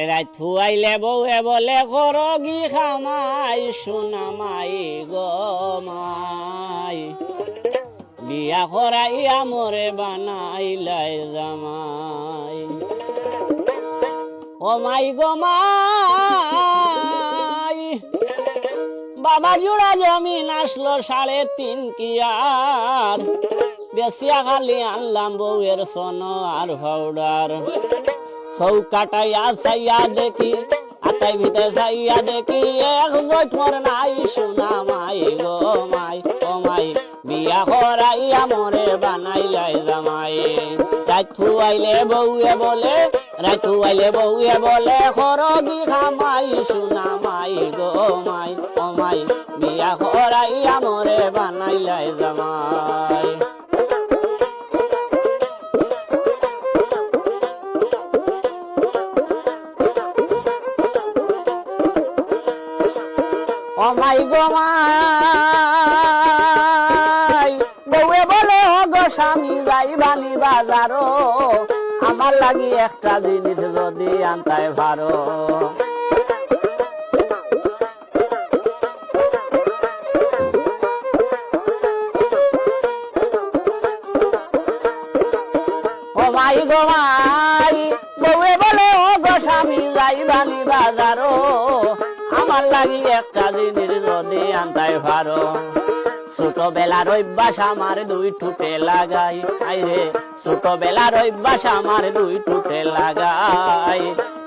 রাত ফুয়াইলে বউয়ে বলে করগি খামাই সোনা মাই গো মাই বিয়া করাইয়া মরে বানাইলাই জামাই ও মাই গো মাই বাবা জোড়া জমিন আসলো 3.5 কিয়ার বেশিয়া খালি আনলাম বউয়ের সোন আর পাউডার চৌকাটাইয়া চাইয়া দেখি আতাই ভিতরে চাইয়া দেখি এক জোর নাই সোনা মাই গো মাই ও মাই বিয়া করাইয়া মরে বানাইলাই জামাই রাত ফুয়াইলে বউয়ে বলে করগি খামাই সোনা মাই গো মাই ও মাই বিয়া করাইয়া মরে বানাইলাই জামাই ও মাই গো মাই বউয়ে বলে ও গো স্বামী যাইবানি বাজারো আমার লাগি একটা জিনিস যদি আনতে পারো ও মাই গো মাই বউয়ে বলে ও গো স্বামী যাইবানি বাজারো আমার লাগি একটা জিনিস যদি আনতে পারো ছোটবেলার অভ্যাস আমার 2 টুটে লাগাই আইরে ছোটবেলার অভ্যাস আমার 2 টুটে লাগাই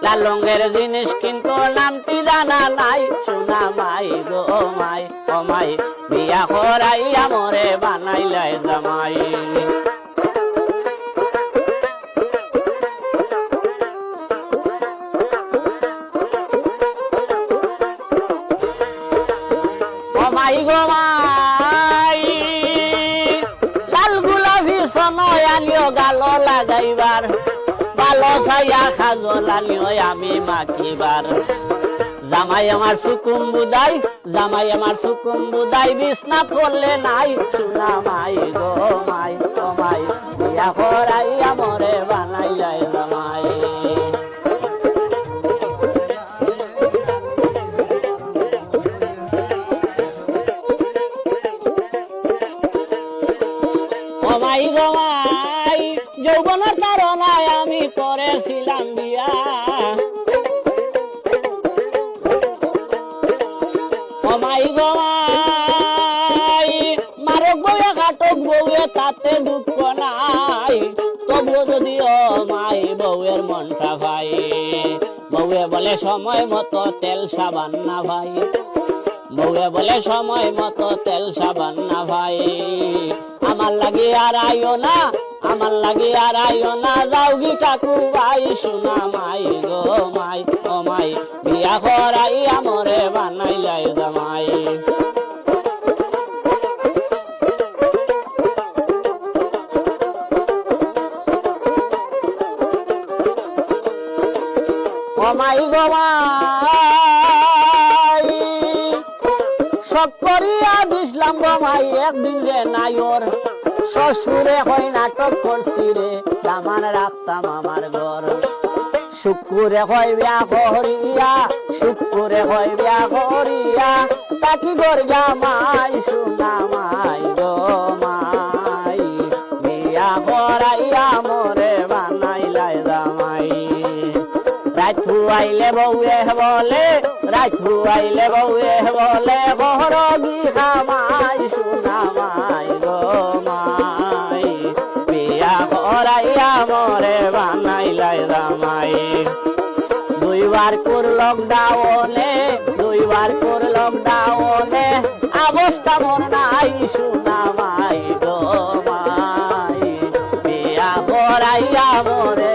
লাল রঙের জিনিস কিন্তু নামটি জানা নাই সোনা মাই গো মাই ও মাই বিয়া করাইয়া মরে বানাইলাই জামাই মাই গো মাই লাল গোলাপি সোনায় আনিও গালো লাগাইবার ভালো ছাইয়া খাজল আনিও আমি মাখিবার জামাই আমার সুকুম বুদাই বিছনা পড়লে নাই সোনা মাই গো মাই ও মাই বিয়া করাইয়া মরে বানাইলাই জামাই ও মাই গো মাই যৌবনের তারনায় আমি করেছিলাম বিয়া ও মাই গো মাই মারক বউয়ে কাটক বউয়ে তাতে দুঃখ নাই তবুও যদি ও মাই বউয়ের মনটা ভাই বউয়ে বলে সময় মতো তেল সাবান না ভাই বউয়ে বলে সময় মতো তেল সাবান না ভাই আমার লাগি আর আইও না যাওগি কাকু ভাই সোনা মাই গো মাই ও মাই বিয়া করাইয়া মরে বানাইলাই জামাই ও মাই গো মাই সব করিয়া দিসলাম গো মাই একদিন যে নাইর শ্বশুরে হয় নাটক করছি রে দামান রাখতাম আমার ঘর শুক্রে হয় বিয়া করিয়া তাকি গর জামাই সোনা মাই গো মাই বিয়া করাইয়া মরে বানাইলাই জামাই রাত ফুয়াইলে বউয়ে বলে করগি খামাই সোনা মাই গো মাই বিয়া করাইয়া মরে বানাইলাই জামাই 2 বার কোর লকডাউনে অবস্থা মন নাই সোনা মাই গো মাই বিয়া করাইয়া মরে